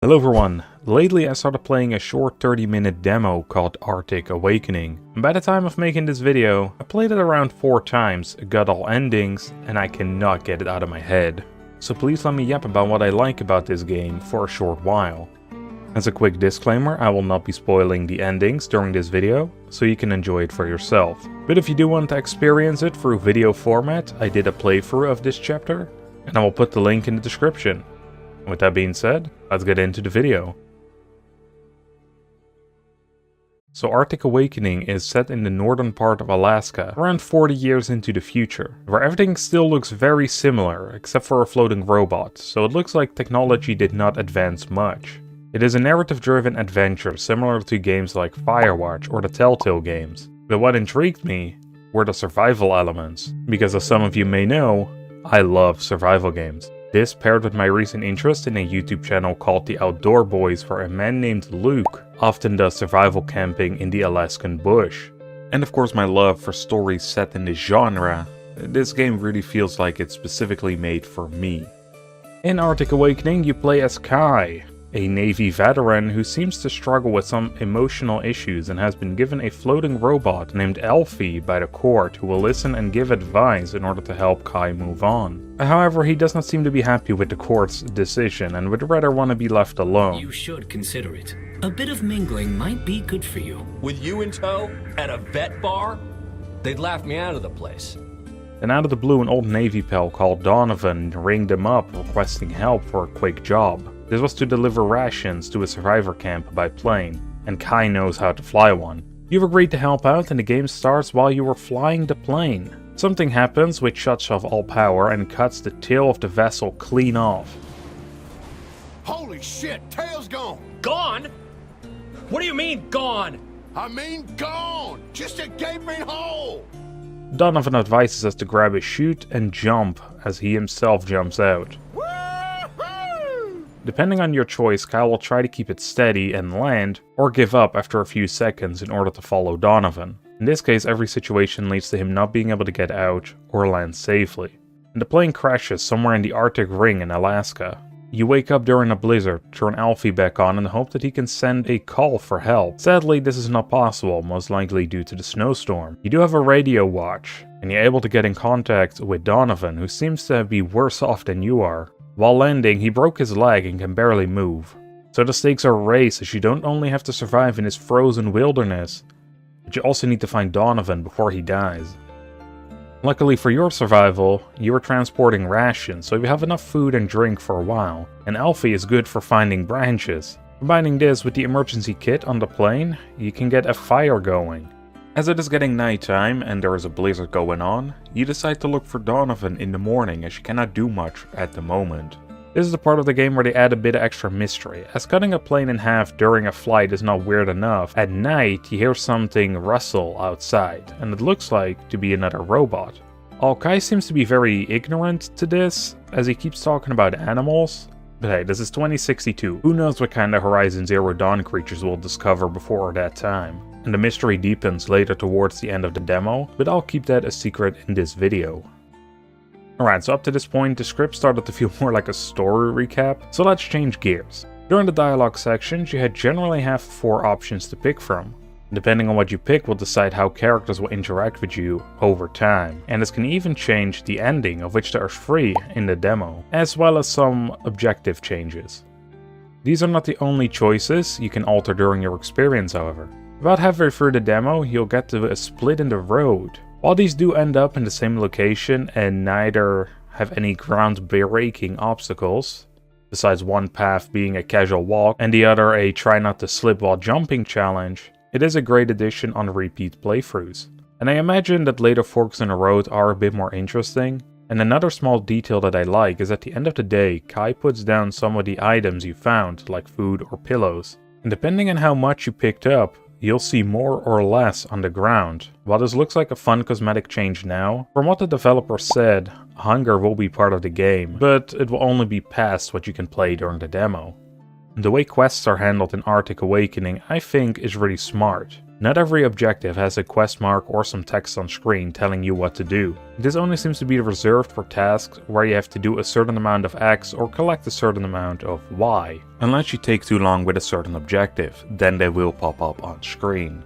Hello everyone, lately I started playing a short 30-minute demo called Arctic Awakening. And by the time of making this video, I played it around 4 times, got all endings, and I cannot get it out of my head. So please let me yap about what I like about this game for a short while. As a quick disclaimer, I will not be spoiling the endings during this video, so you can enjoy it for yourself. But if you do want to experience it through video format, I did a playthrough of this chapter, and I will put the link in the description. With that being said, let's get into the video. So Arctic Awakening is set in the northern part of Alaska, around 40 years into the future, where everything still looks very similar, except for a floating robot, so it looks like technology did not advance much. It is a narrative-driven adventure similar to games like Firewatch or the Telltale games, but what intrigued me were the survival elements, because as some of you may know, I love survival games. This paired with my recent interest in a YouTube channel called The Outdoor Boys, where a man named Luke often does survival camping in the Alaskan bush. And of course my love for stories set in this genre, this game really feels like it's specifically made for me. In Arctic Awakening you play as Kai, a Navy veteran who seems to struggle with some emotional issues and has been given a floating robot named Elfie by the court who will listen and give advice in order to help Kai move on. However, he does not seem to be happy with the court's decision and would rather want to be left alone. You should consider it. A bit of mingling might be good for you. With you in tow, at a vet bar? They'd laugh me out of the place. Then out of the blue, an old Navy pal called Donovan ringed him up requesting help for a quick job. This was to deliver rations to a survivor camp by plane, and Kai knows how to fly one. You've agreed to help out and the game starts while you were flying the plane. Something happens which shuts off all power and cuts the tail of the vessel clean off. Holy shit, tail's gone! Gone? What do you mean, gone? I mean gone! Just a gaping hole! Donovan advises us to grab a chute and jump as he himself jumps out. Depending on your choice, Kyle will try to keep it steady and land, or give up after a few seconds in order to follow Donovan. In this case, every situation leads to him not being able to get out or land safely. And the plane crashes somewhere in the Arctic Ring in Alaska. You wake up during a blizzard, turn Alfie back on and hope that he can send a call for help. Sadly, this is not possible, most likely due to the snowstorm. You do have a radio watch, and you're able to get in contact with Donovan, who seems to be worse off than you are. While landing, he broke his leg and can barely move. So the stakes are raised as you don't only have to survive in this frozen wilderness, but you also need to find Donovan before he dies. Luckily for your survival, you are transporting rations, so you have enough food and drink for a while, and Alfie is good for finding branches. Combining this with the emergency kit on the plane, you can get a fire going. As it is getting nighttime and there is a blizzard going on, you decide to look for Donovan in the morning as you cannot do much at the moment. This is the part of the game where they add a bit of extra mystery, as cutting a plane in half during a flight is not weird enough. At night you hear something rustle outside, and it looks like to be another robot. Kai seems to be very ignorant to this, as he keeps talking about animals. But hey, this is 2062, who knows what kind of Horizon Zero Dawn creatures we'll discover before that time. And the mystery deepens later towards the end of the demo, but I'll keep that a secret in this video. Alright, so up to this point the script started to feel more like a story recap, so let's change gears. During the dialogue sections you generally have 4 options to pick from. Depending on what you pick will decide how characters will interact with you over time, and this can even change the ending, of which there are 3 in the demo, as well as some objective changes. These are not the only choices you can alter during your experience, however. About halfway through the demo, you'll get to a split in the road. While these do end up in the same location and neither have any ground-breaking obstacles, besides one path being a casual walk and the other a try not to slip while jumping challenge, it is a great addition on repeat playthroughs. And I imagine that later forks in the road are a bit more interesting. And another small detail that I like is at the end of the day, Kai puts down some of the items you found, like food or pillows. And depending on how much you picked up, you'll see more or less on the ground. While this looks like a fun cosmetic change now, from what the developer said, hunger will be part of the game, but it will only be past what you can play during the demo. The way quests are handled in Arctic Awakening I think is really smart. Not every objective has a quest mark or some text on screen telling you what to do. This only seems to be reserved for tasks where you have to do a certain amount of X or collect a certain amount of Y. Unless you take too long with a certain objective, then they will pop up on screen.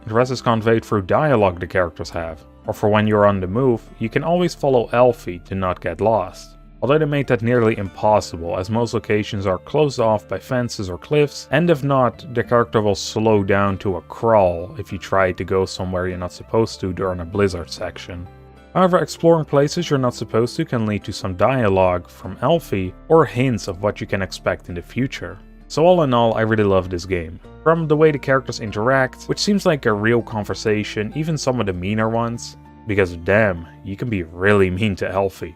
The rest is conveyed through dialogue the characters have, or for when you're on the move, you can always follow Elfie to not get lost. Although they made that nearly impossible, as most locations are closed off by fences or cliffs, and if not, the character will slow down to a crawl if you try to go somewhere you're not supposed to during a blizzard section. However, exploring places you're not supposed to can lead to some dialogue from Elfie, or hints of what you can expect in the future. So all in all, I really love this game. From the way the characters interact, which seems like a real conversation, even some of the meaner ones, because damn, you can be really mean to Elfie.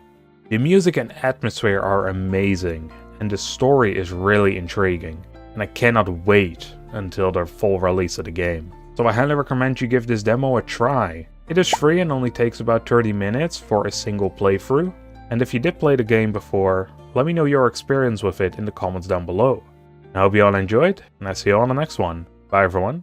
The music and atmosphere are amazing, and the story is really intriguing, and I cannot wait until the full release of the game. So I highly recommend you give this demo a try. It is free and only takes about 30 minutes for a single playthrough, and if you did play the game before, let me know your experience with it in the comments down below. I hope you all enjoyed, and I see you all on the next one. Bye everyone.